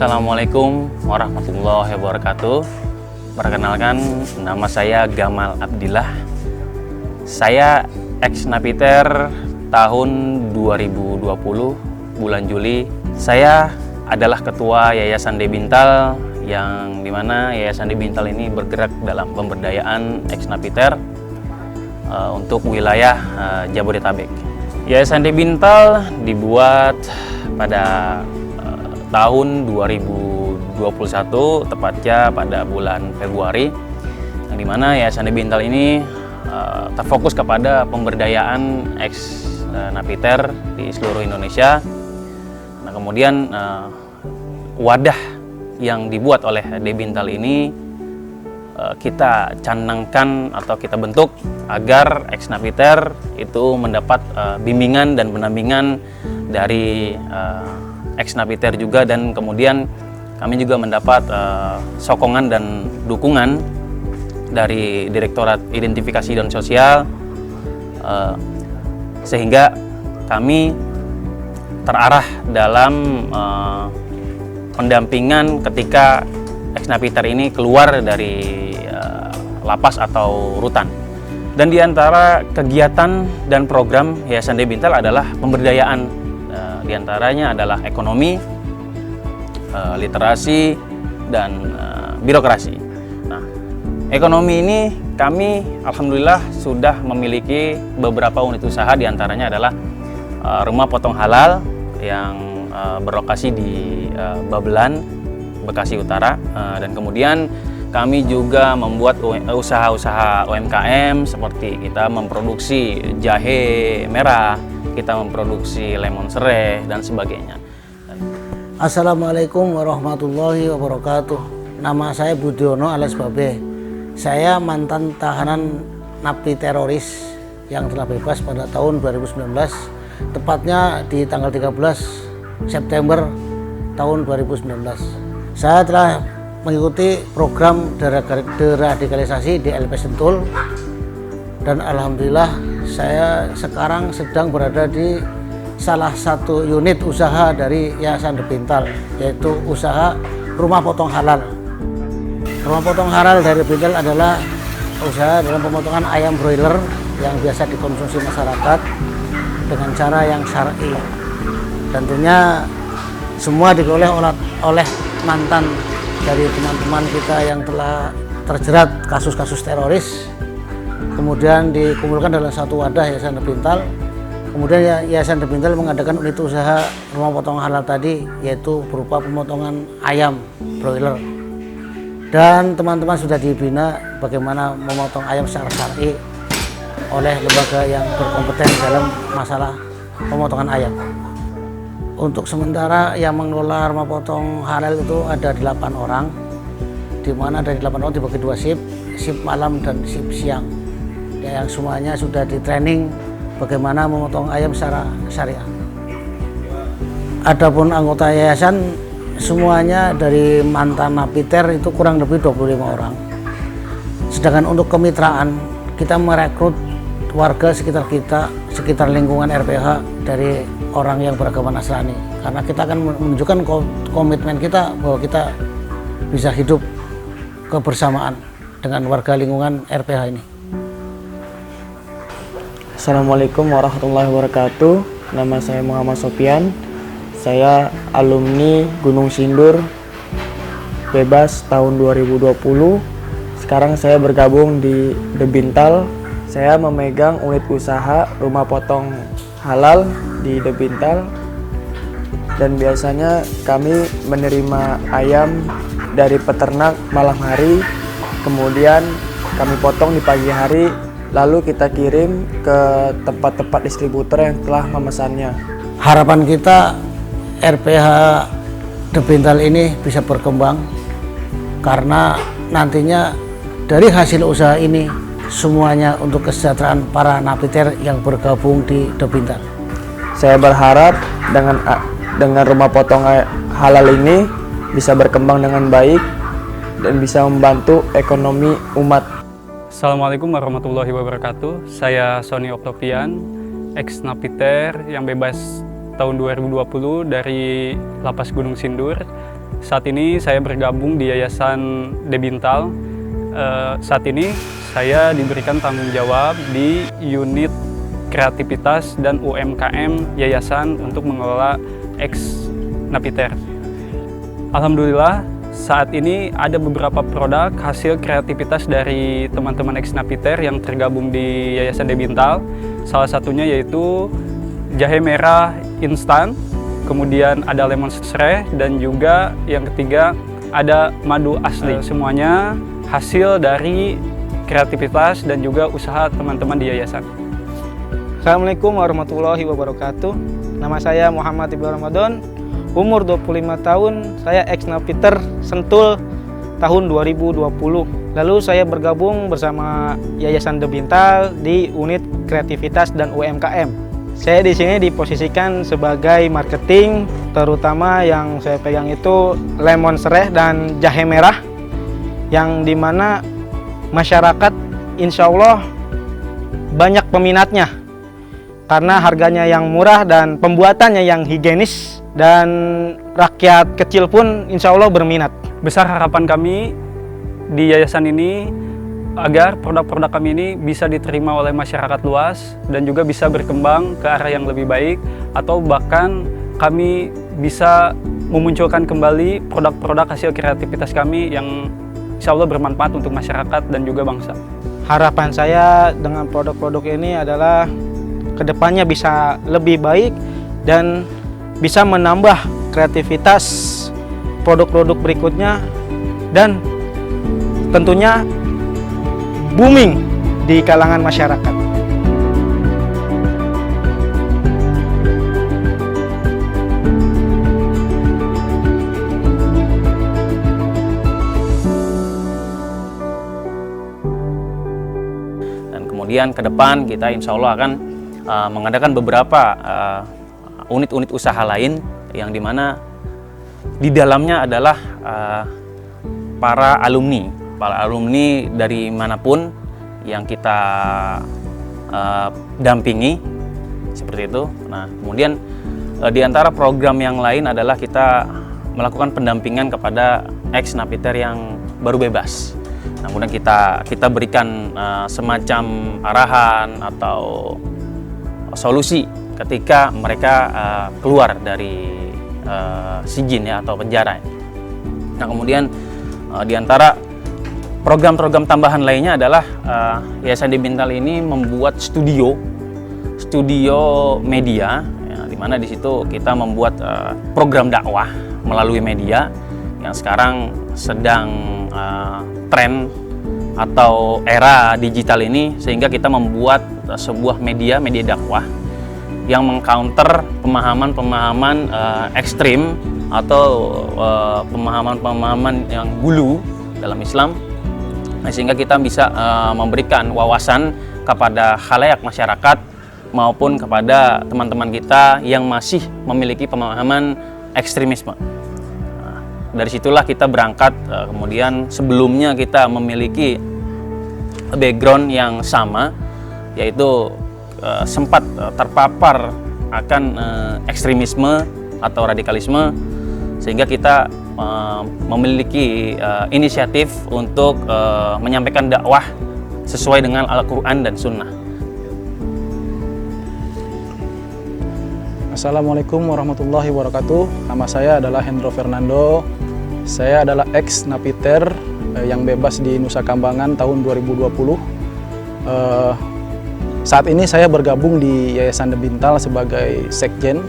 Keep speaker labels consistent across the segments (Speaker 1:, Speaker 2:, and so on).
Speaker 1: Assalamualaikum warahmatullahi wabarakatuh. Perkenalkan, nama saya Gamal Abdillah. Saya ex-Napiter tahun 2020 bulan Juli. Saya adalah ketua Yayasan Debintal, yang dimana Yayasan Debintal ini bergerak dalam pemberdayaan ex-Napiter untuk wilayah Jabodetabek. Yayasan Debintal dibuat pada tahun 2021, tepatnya pada bulan Februari, yang dimana Yayasan Debintal ini terfokus kepada pemberdayaan ex-Napiter di seluruh Indonesia. Nah, kemudian wadah yang dibuat oleh Debintal ini kita canangkan atau kita bentuk agar ex-Napiter itu mendapat bimbingan dan pendampingan dari ex-Napiter juga, dan kemudian kami juga mendapat sokongan dan dukungan dari Direktorat Identifikasi dan Sosial, sehingga kami terarah dalam pendampingan ketika ex-Napiter ini keluar dari lapas atau rutan. Dan diantara kegiatan dan program Yayasan Debintal adalah pemberdayaan. Diantaranya adalah ekonomi, literasi, dan birokrasi. Nah, ekonomi ini kami alhamdulillah sudah memiliki beberapa unit usaha, diantaranya adalah rumah potong halal yang berlokasi di Babelan, Bekasi Utara, dan kemudian kami juga membuat usaha-usaha UMKM seperti kita memproduksi jahe merah, kita memproduksi lemon serai, dan sebagainya.
Speaker 2: Assalamualaikum warahmatullahi wabarakatuh. Nama saya Budiono alias Babe. Saya mantan tahanan napi teroris yang telah bebas pada tahun 2019, tepatnya di tanggal 13 September tahun 2019. Saya telah mengikuti program deradikalisasi di LP Sentul, dan alhamdulillah saya sekarang sedang berada di salah satu unit usaha dari Yayasan Debintal, yaitu usaha rumah potong halal. Rumah potong halal dari Debintal adalah usaha dalam pemotongan ayam broiler yang biasa dikonsumsi masyarakat dengan cara yang syar'i. Tentunya semua dikelola oleh mantan dari teman-teman kita yang telah terjerat kasus-kasus teroris, kemudian dikumpulkan dalam satu wadah Yayasan Debintal. Kemudian Yayasan Debintal mengadakan unit usaha rumah potong halal tadi, yaitu berupa pemotongan ayam broiler. Dan teman-teman sudah dibina bagaimana memotong ayam secara syar'i oleh lembaga yang berkompeten dalam masalah pemotongan ayam. Untuk sementara yang mengelola rumah potong halal itu ada 8 orang, di mana dari 8 orang dibagi 2 shift malam dan shift siang, yang semuanya sudah di training bagaimana memotong ayam secara syariah. Adapun anggota yayasan semuanya dari mantan napiter itu kurang lebih 25 orang. Sedangkan untuk kemitraan, kita merekrut warga sekitar lingkungan RPH dari orang yang beragama Nasrani, karena kita akan menunjukkan komitmen kita bahwa kita bisa hidup kebersamaan dengan warga lingkungan RPH ini.
Speaker 3: Assalamualaikum warahmatullahi wabarakatuh. Nama saya Muhammad Sofian. Saya alumni Gunung Sindur, bebas tahun 2020. Sekarang saya bergabung di Debintal. Saya memegang unit usaha rumah potong halal di Debintal, dan biasanya kami menerima ayam dari peternak malam hari, kemudian kami potong di pagi hari, lalu kita kirim ke tempat-tempat distributor yang telah memesannya.
Speaker 2: Harapan kita RPH Debintal ini bisa berkembang, karena nantinya dari hasil usaha ini semuanya untuk kesejahteraan para napiter yang bergabung di Debintal.
Speaker 3: Saya berharap dengan rumah potong halal ini bisa berkembang dengan baik dan bisa membantu ekonomi umat.
Speaker 4: Assalamualaikum warahmatullahi wabarakatuh. Saya Sony Octavian, ex-Napiter yang bebas tahun 2020 dari Lapas Gunung Sindur. Saat ini saya bergabung di Yayasan Debintal. Saat ini saya diberikan tanggung jawab di unit kreativitas dan UMKM Yayasan untuk mengelola ex Napiter. Alhamdulillah, saat ini ada beberapa produk hasil kreativitas dari teman-teman ex Napiter yang tergabung di Yayasan Debintal. Salah satunya yaitu jahe merah instan, kemudian ada lemon sreh, dan juga yang ketiga ada madu asli. Semuanya hasil dari kreativitas dan juga usaha teman-teman di yayasan.
Speaker 5: Assalamualaikum warahmatullahi wabarakatuh. Nama saya Muhammad Ibrahim Ramadan, umur 25 tahun, saya ex Napiter Sentul tahun 2020. Lalu saya bergabung bersama Yayasan Debintal di unit kreativitas dan UMKM. Saya di sini diposisikan sebagai marketing, terutama yang saya pegang itu lemon sereh dan jahe merah, yang dimana masyarakat insya Allah banyak peminatnya karena harganya yang murah dan pembuatannya yang higienis, dan rakyat kecil pun insya Allah berminat.
Speaker 4: Besar harapan kami di yayasan ini agar produk-produk kami ini bisa diterima oleh masyarakat luas dan juga bisa berkembang ke arah yang lebih baik, atau bahkan kami bisa memunculkan kembali produk-produk hasil kreativitas kami yang insya Allah bermanfaat untuk masyarakat dan juga bangsa.
Speaker 5: Harapan saya dengan produk-produk ini adalah kedepannya bisa lebih baik dan bisa menambah kreativitas produk-produk berikutnya, dan tentunya booming di kalangan masyarakat.
Speaker 1: Dan kemudian ke depan kita insya Allah akan mengadakan beberapa unit-unit usaha lain yang dimana di dalamnya adalah para alumni dari manapun yang kita dampingi seperti itu. Nah, kemudian di antara program yang lain adalah kita melakukan pendampingan kepada ex Napiter yang baru bebas. Nah, kemudian kita berikan semacam arahan atau solusi ketika mereka keluar dari sijin ya, atau penjara. Nah, kemudian di antara program-program tambahan lainnya adalah Yayasan Debintal ini membuat studio media, ya, di mana di situ kita membuat program dakwah melalui media yang sekarang sedang tren atau era digital ini, sehingga kita membuat sebuah media dakwah yang mengcounter pemahaman-pemahaman ekstrim atau pemahaman-pemahaman yang gulu dalam Islam, sehingga kita bisa memberikan wawasan kepada khalayak masyarakat maupun kepada teman-teman kita yang masih memiliki pemahaman ekstremisme. Nah, dari situlah kita berangkat, kemudian sebelumnya kita memiliki background yang sama, yaitu sempat terpapar akan ekstremisme atau radikalisme, sehingga kita memiliki inisiatif untuk menyampaikan dakwah sesuai dengan Al-Quran dan Sunnah.
Speaker 6: Assalamualaikum warahmatullahi wabarakatuh. Nama saya adalah Hendro Fernando. Saya adalah ex Napiter yang bebas di Nusa Kambangan tahun 2020. Saat ini saya bergabung di Yayasan Debintal sebagai sekjen.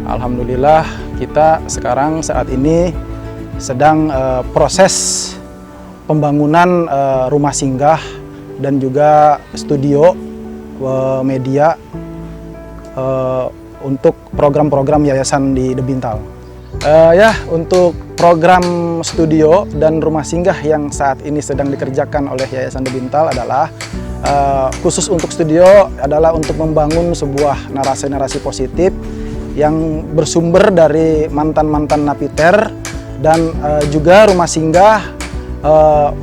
Speaker 6: Alhamdulillah kita sekarang saat ini sedang proses pembangunan rumah singgah dan juga studio media untuk program-program yayasan di Debintal. Untuk program studio dan rumah singgah yang saat ini sedang dikerjakan oleh Yayasan Debintal adalah khusus untuk studio adalah untuk membangun sebuah narasi-narasi positif yang bersumber dari mantan-mantan Napiter, dan juga rumah singgah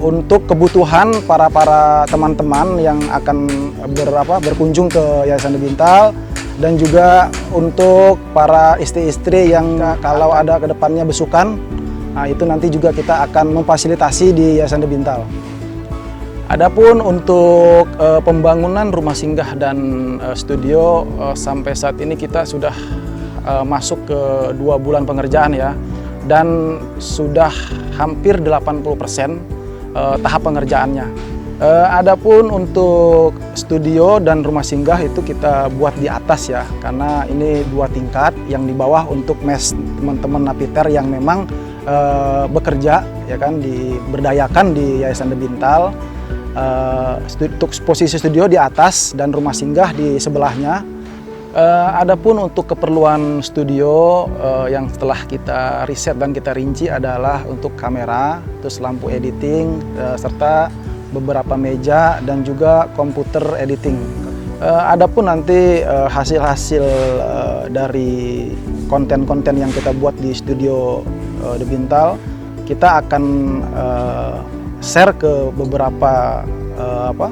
Speaker 6: untuk kebutuhan para teman-teman yang akan berkunjung ke Yayasan Debintal, dan juga untuk para istri-istri yang kalau ada kedepannya besukan Nah, itu nanti juga kita akan memfasilitasi di Yayasan The Bintal. Adapun untuk pembangunan rumah singgah dan studio, sampai saat ini kita sudah masuk ke 2 bulan pengerjaan ya, dan sudah hampir 80% tahap pengerjaannya. Adapun untuk studio dan rumah singgah itu kita buat di atas ya, karena ini 2 tingkat, yang di bawah untuk mes teman-teman napiter yang memang bekerja ya kan, diberdayakan di Yayasan The Bintal. Untuk posisi studio di atas dan rumah singgah di sebelahnya. Adapun untuk keperluan studio yang setelah kita riset dan kita rinci adalah untuk kamera, terus lampu editing, serta beberapa meja dan juga komputer editing. Adapun nanti hasil-hasil dari konten-konten yang kita buat di studio The Bintal, kita akan share ke beberapa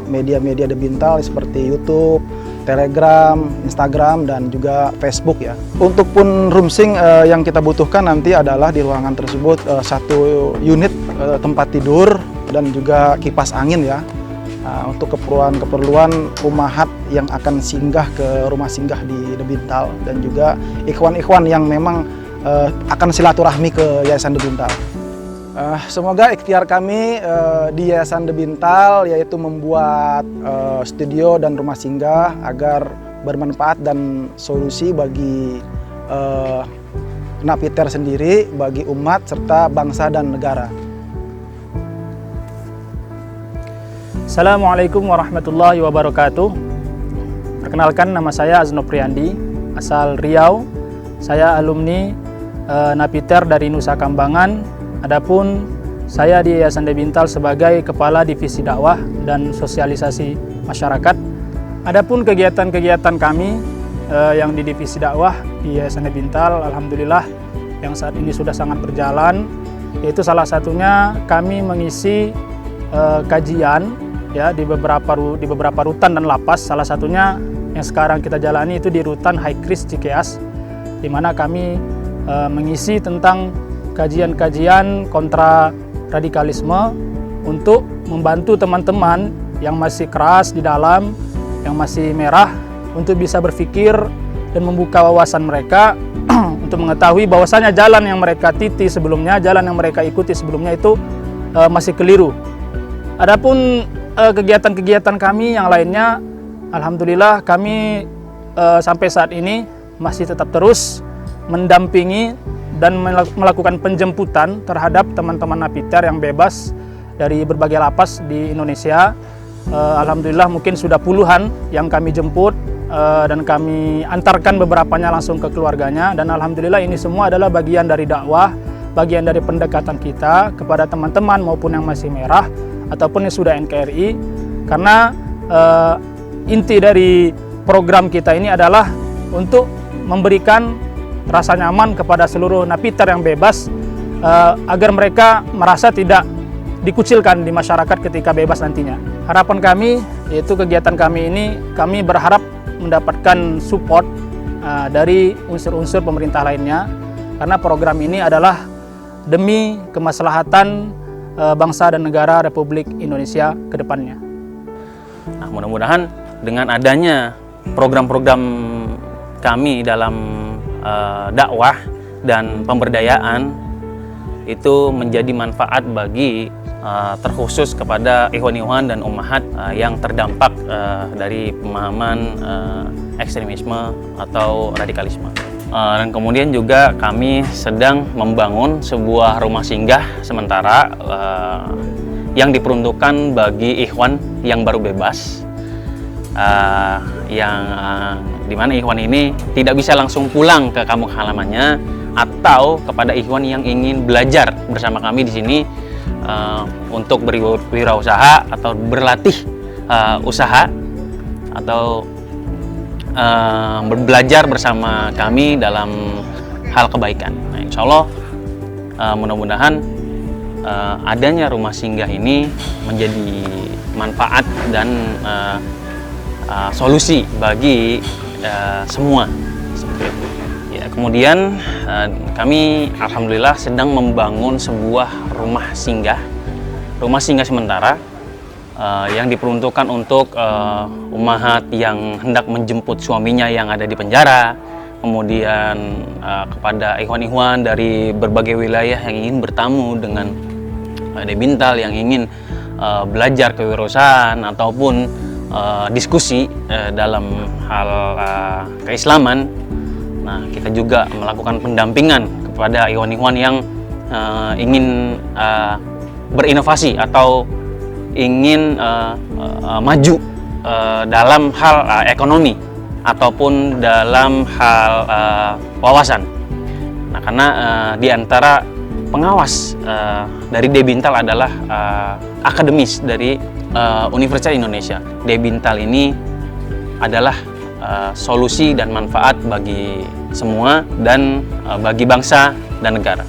Speaker 6: media-media The Bintal seperti YouTube, Telegram, Instagram, dan juga Facebook ya. Untuk pun roomsing yang kita butuhkan nanti adalah di ruangan tersebut 1 unit tempat tidur dan juga kipas angin ya. Nah, untuk keperluan umahat yang akan singgah ke rumah singgah di The Bintal, dan juga ikhwan-ikhwan yang memang akan silaturahmi ke Yayasan The Bintal. Semoga ikhtiar kami di Yayasan The Bintal yaitu membuat studio dan rumah singgah agar bermanfaat dan solusi bagi napiter sendiri, bagi umat, serta bangsa dan negara.
Speaker 7: Assalamualaikum warahmatullahi wabarakatuh. Perkenalkan, nama saya Azno Priandi, asal Riau. Saya alumni napiter dari Nusa Kambangan. Adapun saya di Yayasan The Bintal sebagai Kepala Divisi Dakwah dan Sosialisasi Masyarakat. Adapun kegiatan-kegiatan kami yang di Divisi Dakwah di Yayasan The Bintal, alhamdulillah yang saat ini sudah sangat berjalan, yaitu salah satunya kami mengisi kajian ya di beberapa rutan dan lapas. Salah satunya yang sekarang kita jalani itu di rutan High Kris Cikeas, di mana kami mengisi tentang kajian-kajian kontra radikalisme untuk membantu teman-teman yang masih keras di dalam, yang masih merah, untuk bisa berpikir dan membuka wawasan mereka untuk mengetahui bahwasanya jalan yang mereka titi sebelumnya, jalan yang mereka ikuti sebelumnya itu masih keliru. Adapun kegiatan-kegiatan kami yang lainnya, alhamdulillah kami sampai saat ini masih tetap terus mendampingi dan melakukan penjemputan terhadap teman-teman napiter yang bebas dari berbagai lapas di Indonesia. Alhamdulillah mungkin sudah puluhan yang kami jemput dan kami antarkan beberapanya langsung ke keluarganya, dan alhamdulillah ini semua adalah bagian dari dakwah, bagian dari pendekatan kita kepada teman-teman maupun yang masih merah ataupun yang sudah NKRI, karena inti dari program kita ini adalah untuk memberikan rasa nyaman kepada seluruh napiter yang bebas, agar mereka merasa tidak dikucilkan di masyarakat ketika bebas nantinya. Harapan kami, yaitu kegiatan kami ini, kami berharap mendapatkan support dari unsur-unsur pemerintah lainnya, karena program ini adalah demi kemaslahatan bangsa dan negara Republik Indonesia ke depannya.
Speaker 1: Nah, mudah-mudahan dengan adanya program-program kami dalam dakwah dan pemberdayaan itu menjadi manfaat bagi terkhusus kepada ikhwan-ikhwan dan ummahat yang terdampak dari pemahaman ekstremisme atau radikalisme. Dan kemudian juga kami sedang membangun sebuah rumah singgah sementara yang diperuntukkan bagi ikhwan yang baru bebas, yang dimana ikhwan ini tidak bisa langsung pulang ke kampung halamannya, atau kepada ikhwan yang ingin belajar bersama kami di sini untuk berwirausaha atau berlatih usaha atau belajar bersama kami dalam hal kebaikan. Nah, insya Allah mudah-mudahan adanya rumah singgah ini menjadi manfaat dan solusi bagi semua seperti itu. Ya, Kemudian kami alhamdulillah sedang membangun sebuah rumah singgah sementara yang diperuntukkan untuk ummahat yang hendak menjemput suaminya yang ada di penjara, kemudian kepada ikhwan-ikhwan dari berbagai wilayah yang ingin bertamu dengan Debintal, yang ingin belajar kewirausahaan ataupun diskusi dalam hal keislaman. Nah, kita juga melakukan pendampingan kepada ikhwan-ikhwan yang ingin berinovasi atau ingin maju dalam hal ekonomi ataupun dalam hal wawasan. Nah, karena di antara pengawas dari Debintal adalah akademis dari Universitas Indonesia. Debintal ini adalah solusi dan manfaat bagi semua dan bagi bangsa dan negara.